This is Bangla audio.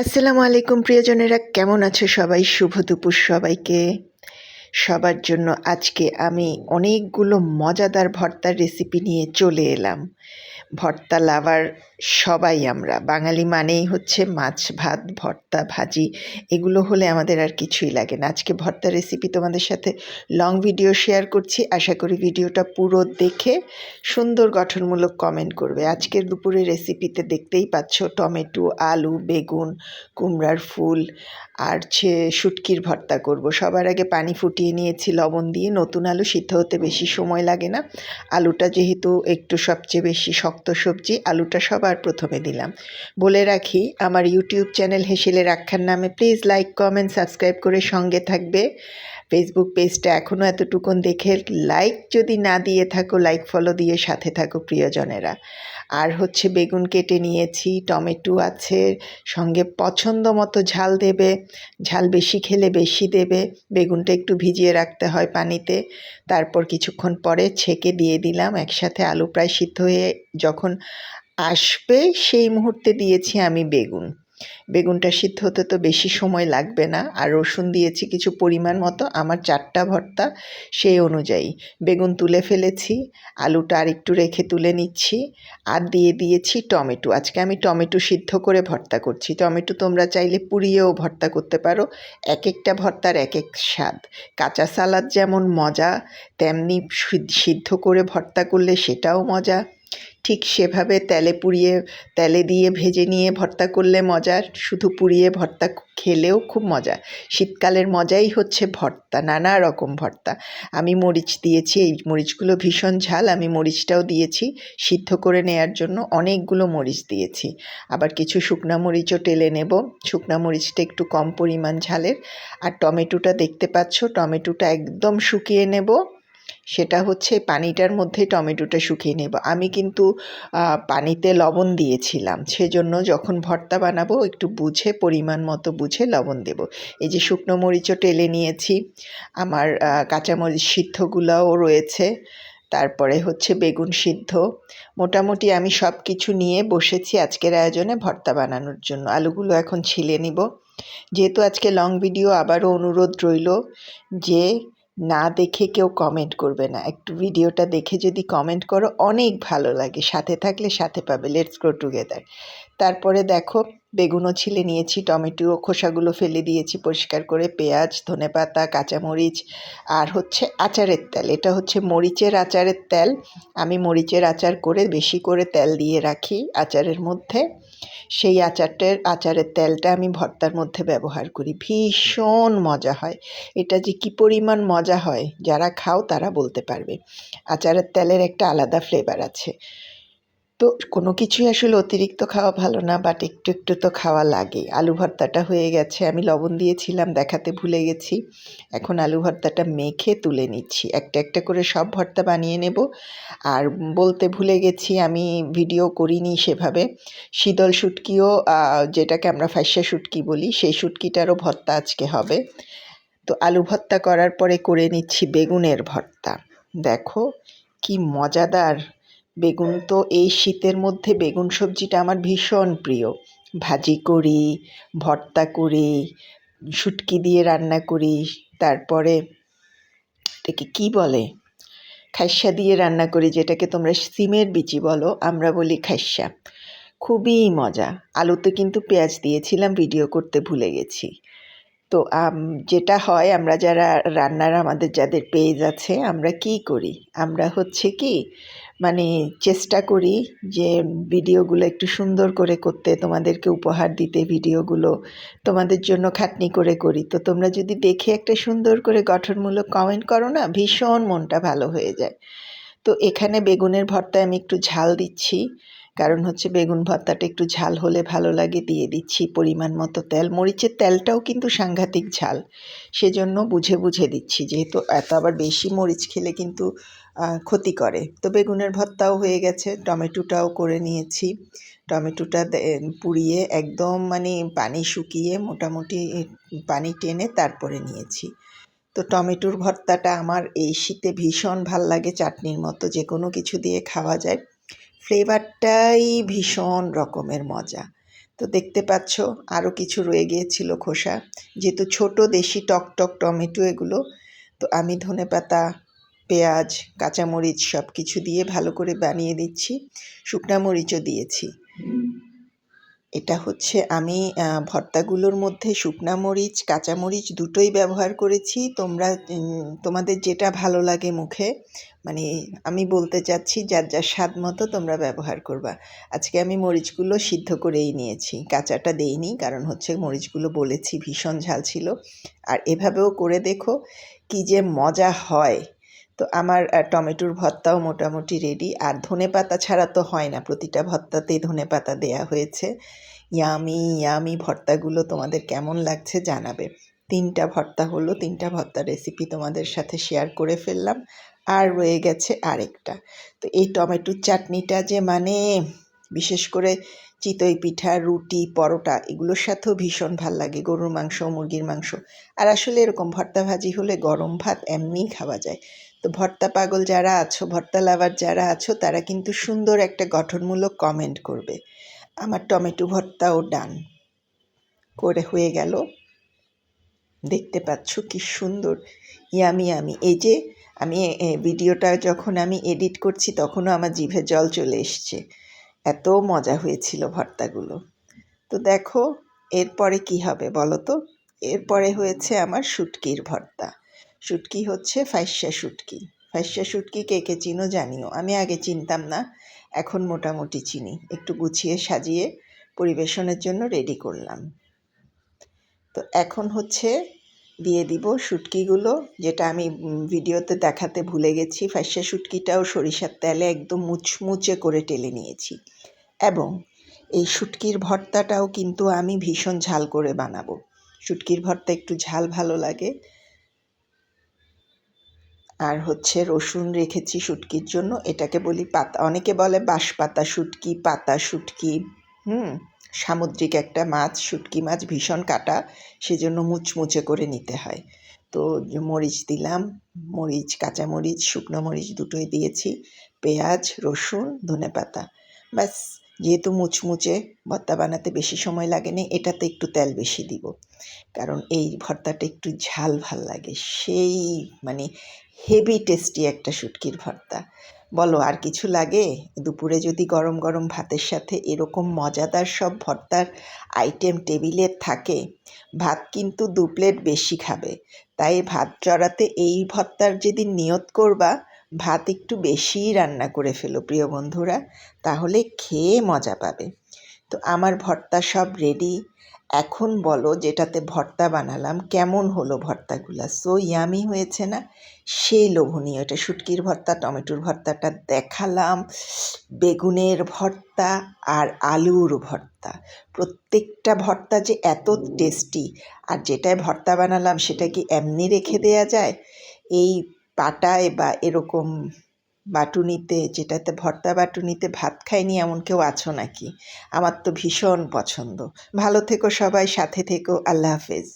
আসসালামু আলাইকুম প্রিয়জনেরা, কেমন আছো সবাই? শুভ দুপুর সবাইকে। সবার জন্য আজকে আমি অনেকগুলো মজাদার ভর্তার রেসিপি নিয়ে চলে এলাম। ভর্তা লাভার সবাই আমরা। বাঙালি মানেই হচ্ছে মাছ, ভাত, ভর্তা, ভাজি, এগুলো হলে আমাদের আর কিছুই লাগে না। আজকে ভর্তা রেসিপি তোমাদের সাথে লং ভিডিও শেয়ার করছি। আশা করি ভিডিওটা পুরো দেখে সুন্দর গঠনমূলক কমেন্ট করবে। আজকের দুপুরের রেসিপিতে দেখতেই পাচ্ছ টমেটো, আলু, বেগুন, কুমড়ার ফুল আর শুটকির ভর্তা করব। সবার আগে পানি ফুটিয়ে নিয়েছি লবণ দিয়ে। নতুন আলু সিদ্ধ হতে বেশি সময় লাগে না। আলুটা যেহেতু একটু সবচেয়ে বেশি শক্ত সবজি, আলুটা সবার প্রথমে দিলাম। বলে রাখি, আমার ইউটিউব চ্যানেল হেসেলের আখ্যান নামে প্লিজ লাইক, কমেন্ট, সাবস্ক্রাইব করে সঙ্গে থাকবে। ফেসবুক পেজটা এখনও এতটুকুন দেখে লাইক যদি না দিয়ে থাকো, লাইক ফলো দিয়ে সাথে থাকো প্রিয়জনেরা। আর হচ্ছে বেগুন কেটে নিয়েছি, টমেটো আছে, সঙ্গে পছন্দ মতো ঝাল দেবে। ঝাল বেশি খেলে বেশি দেবে। বেগুনটা একটু ভিজিয়ে রাখতে হয় পানিতে। তারপর কিছুক্ষণ পরে ছেঁকে দিয়ে দিলাম একসাথে। আলু প্রায় সিদ্ধ হয়ে যখন আসবে সেই মুহূর্তে দিয়েছি আমি বেগুন। বেগুনটা সিদ্ধ হতে তো বেশি সময় লাগবে না। আর রসুন দিয়েছি কিছু পরিমাণ মতো, আমার 4টা ভর্তা সেই অনুযায়ী। বেগুন তুলে ফেলেছি, আলুটা আর একটু রেখে তুলে নিচ্ছি। আর দিয়ে দিয়েছি টমেটো। আজকে আমি টমেটো সিদ্ধ করে ভর্তা করছি। টমেটো তোমরা চাইলে পুড়িয়েও ভর্তা করতে পারো। এক একটা ভর্তার এক এক স্বাদ। কাঁচা সালাদ যেমন মজা, তেমনি সিদ্ধ করে ভর্তা করলে সেটাও মজা। ঠিক সেভাবে তেলে দিয়ে ভেজে নিয়ে ভর্তা করলে মজার, শুধু পুড়িয়ে ভর্তা খেলেও খুব মজা। শীতকালের মজাই হচ্ছে ভর্তা, নানা রকম ভর্তা। আমি মরিচ দিয়েছি, এই মরিচগুলো ভীষণ ঝাল, আমি মরিচটাও দিয়েছি সিদ্ধ করে নেয়ার জন্য। অনেকগুলো মরিচ দিয়েছি। আবার কিছু শুকনা মরিচও টেলে নেব। শুকনা মরিচটা একটু কম পরিমাণ ঝালের। আর টমেটোটা দেখতে পাচ্ছ, টমেটোটা একদম শুকিয়ে নেব। সেটা হচ্ছে পানিটার মধ্যে টমেটোটা শুকিয়ে নেব। আমি কিন্তু পানিতে লবণ দিয়েছিলাম, সেজন্য যখন ভর্তা বানাবো একটু বুঝে, পরিমাণ মতো বুঝে লবণ দেব। এই যে শুকনো মরিচও টেলে নিয়েছি, আমার কাঁচামরিচ সিদ্ধগুলোও রয়েছে, তারপরে হচ্ছে বেগুন সিদ্ধ। মোটামুটি আমি সব কিছু নিয়ে বসেছি আজকের আয়োজনে ভর্তা বানানোর জন্য। আলুগুলো এখন ছিলে নিব। যেহেতু আজকে লং ভিডিও, আবারও অনুরোধ রইল যে না দেখে কেউ কমেন্ট করবে না। একটু ভিডিওটা দেখে যদি কমেন্ট করো অনেক ভালো লাগে। সাথে থাকলে সাথে পাবে। Let's go together. তারপরে দেখো, বেগুনও ছিলে নিয়েছি, টমেটো খোসাগুলো ফেলে দিয়েছি পরিষ্কার করে, পেঁয়াজ, ধনেপাতা, কাঁচামরিচ আর হচ্ছে আচারের তেল। এটা হচ্ছে মরিচের আচারের তেল। আমি মরিচের আচার করে বেশি করে তেল দিয়ে রাখি আচারের মধ্যে। সেই আচারের তেলটা আমি ভর্তার মধ্যে ব্যবহার করি। ভীষণ মজা হয়। এটা যে কী পরিমাণ মজা হয়, যারা খাও তারা বলতে পারবে। আচারের তেলের একটা আলাদা ফ্লেভার আছে। তো কোনো কিছুই আসলে অতিরিক্ত খাওয়া ভালো না, বাট একটু একটু তো খাওয়া লাগে। আলু ভর্তাটা হয়ে গেছে, আমি লবণ দিয়েছিলাম দেখাতে ভুলে গেছি। এখন আলু ভর্তাটা মেখে তুলে নিচ্ছি। একটা একটা করে সব ভর্তা বানিয়ে নেব। আর বলতে ভুলে গেছি, আমি ভিডিও করিনি সেভাবে, শীতল শুটকিও, যেটাকে আমরা ফাইসা শুটকি বলি, সেই শুটকিটারও ভর্তা আজকে হবে। তো আলু ভর্তা করার পরে করে নিচ্ছি বেগুনের ভর্তা। দেখো কি মজাদার! বেগুন তো এই শীতের মধ্যে বেগুন সবজিটা আমার ভীষণ প্রিয়। ভাজি করি, ভর্তা করি, শুটকি দিয়ে রান্না করি, তারপরে এটাকে কী বলে, খাইসা দিয়ে রান্না করি, যেটাকে তোমরা সিমের বিচি বলো, আমরা বলি খাইসা। খুবই মজা। আলুতে কিন্তু পেঁয়াজ দিয়েছিলাম, ভিডিও করতে ভুলে গেছি। তো যেটা হয়, আমরা যারা রান্নার, আমাদের যাদের পেজ আছে, আমরা কি করি, আমরা হচ্ছে কি মানে চেষ্টা করি যে ভিডিওগুলো একটু সুন্দর করে করতে, তোমাদেরকে উপহার দিতে। ভিডিওগুলো তোমাদের জন্য খাটনি করে করি। তো তোমরা যদি দেখে একটা সুন্দর করে গঠনমূলক কমেন্ট করো না, ভীষণ মনটা ভালো হয়ে যায়। তো এখানে বেগুনের ভর্তায় আমি একটু ঝাল দিচ্ছি, কারণ হচ্ছে বেগুন ভর্তাটা একটু ঝাল হলে ভালো লাগে। দিয়ে দিচ্ছি পরিমাণ মতো তেল। মরিচের তেলটাও কিন্তু সাংঘাতিক ঝাল, সেজন্য বুঝে বুঝে দিচ্ছি, যেহেতু এত আবার বেশি মরিচ খেলে কিন্তু ক্ষতি করে। তো বেগুনের ভর্তাও হয়ে গেছে, টমেটোটাও করে নিয়েছি। টমেটোটা পুড়িয়ে একদম মানে পানি শুকিয়ে মোটামুটি পানি টেনে তারপরে নিয়েছি। তো টমেটোর ভর্তাটা আমার এই শীতে ভীষণ ভাল লাগে। চাটনির মতো যে কোনো কিছু দিয়ে খাওয়া যায়। ফ্লেভারটাই ভীষণ রকমের মজা। তো দেখতে পাচ্ছ আরও কিছু রয়ে গিয়েছিল খোসা, যেহেতু ছোট দেশি টক টক টমেটো এগুলো। তো আমি ধনেপাতা, পেঁয়াজ, কাঁচামরিচ সব কিছু দিয়ে ভালো করে বানিয়ে দিচ্ছি, শুকনা মরিচও দিয়েছি। এটা হচ্ছে আমি ভর্তাগুলোর মধ্যে শুকনা মরিচ, কাঁচামরিচ দুটোই ব্যবহার করেছি। তোমরা তোমাদের যেটা ভালো লাগে মুখে, মানে আমি বলতে চাচ্ছি যার যার স্বাদ মতো তোমরা ব্যবহার করবা। আজকে আমি মরিচগুলো সিদ্ধ করেই নিয়েছি, কাঁচাটা দেইনি, কারণ হচ্ছে মরিচগুলো বলেছি ভীষণ ঝাল ছিল। আর এভাবেও করে দেখো কি যে মজা হয়। তো আমার টমেটোর ভর্তাও মোটামুটি রেডি। আর ধনেপাতা ছাড়া তো হয় না, প্রতিটা ভর্তাতেই ধনেপাতা দেয়া হয়েছে। ইয়ামি ইয়ামি ভর্তাগুলো তোমাদের কেমন লাগছে জানাবে। 3টা ভর্তা হলো, 3টা ভর্তার রেসিপি তোমাদের সাথে শেয়ার করে ফেললাম। আর রয়ে গেছে আরেকটা। তো এই টমেটোর চাটনিটা যে মানে বিশেষ করে চিতই পিঠা, রুটি, পরোটা এগুলোর সাথেও ভীষণ ভাল লাগে, গরুর মাংস, মুরগির মাংস। আর আসলে এরকম ভর্তা ভাজি হলে গরম ভাত এমনিই খাওয়া যায়। তো ভর্তা পাগল যারা আছো, ভর্তা লাভার যারা আছো, তারা কিন্তু সুন্দর একটা গঠনমূলক কমেন্ট করবে। আমার টমেটো ভর্তাও ডান করে হয়ে গেল। দেখতে পাচ্ছ কি সুন্দর ইয়ামি ইয়ামি। এই যে আমি ভিডিওটা যখন আমি এডিট করছি তখনও আমার জিভে জল চলে এসছে, এত মজা হয়েছিল ভর্তাগুলো। তো দেখো এরপরে কি হবে বলো তো। এরপরে হয়েছে আমার শুটকির ভর্তা। শুটকি হচ্ছে ফাইসা শুটকি। ফাইসা শুটকি কে কে চিনো জানিও, আমি আগে চিনতাম না, এখন মোটামুটি চিনি। একটু গুছিয়ে সাজিয়ে পরিবেশনের জন্য রেডি করলাম। তো এখন হচ্ছে দিয়ে দিব শুটকিগুলো, যেটা আমি ভিডিওতে দেখাতে ভুলে গেছি। ফাইসা শুটকিটাও সরিষার তেলে একদম মুচমুচে করে টেলে নিয়েছি। এবং এই শুটকির ভর্তাটাও কিন্তু আমি ভীষণ ঝাল করে বানাবো। শুটকির ভর্তা একটু ঝাল ভালো লাগে। আর হচ্ছে রসুন রেখেছি শুটকির জন্য, এটাকে বলি পাতা, অনেকে বলে বাঁশপাতা শুটকি, পাতা শুটকি। সামুদ্রিক একটা মাছ, শুটকি মাছ ভীষণ কাটা, সেজন্য মুচমুচে করে নিতে হয়। তো মরিচ দিলাম, মরিচ, কাঁচামরিচ, শুকনো মরিচ দুটোই দিয়েছি, পেঁয়াজ, রসুন, ধনেপাতা। ব্যাস, যেহেতু মুচমুচে ভর্তা বানাতে বেশি সময় লাগেনি, এটাতে একটু তেল বেশি দিব, কারণ এই ভর্তাটা একটু ঝাল ভাল লাগে। সেই মানে হেভি টেস্টি একটা শুটকির ভর্তা। বলো আর কিছু লাগে? দুপুরে যদি গরম গরম ভাতের সাথে এরকম মজাদার সব ভর্তার আইটেম টেবিলে থাকে, ভাত কিন্তু 2 প্লেট বেশি খাবে। তাই ভাত চড়াতে এই ভর্তার যেদিন নিয়ত করবা, ভাত একটু বেশিই রান্না করে ফেলো প্রিয় বন্ধুরা, তাহলে খেয়ে মজা পাবে। তো আমার ভর্তা সব রেডি। এখন বলো যেটাতে ভর্তা বানালাম কেমন হলো ভর্তাগুলা? সো ইয়ামি হয়েছে না? সেই লোভনীয়। এটা শুটকির ভর্তা, টমেটোর ভর্তাটা দেখালাম, বেগুনের ভর্তা আর আলুর ভর্তা। প্রত্যেকটা ভর্তা যে এত টেস্টি। আর যেটায় ভর্তা বানালাম সেটা কি এমনি রেখে দেয়া যায়? এই পাটায় বা এরকম বাটুনিতে, যেটাতে ভর্তা বাটুনিতে ভাত খায়নি এমন কেউ আছো নাকি? আমার তো ভীষণ পছন্দ। ভালো থেকো সবাই, সাথে থেকো। আল্লাহ হাফেজ।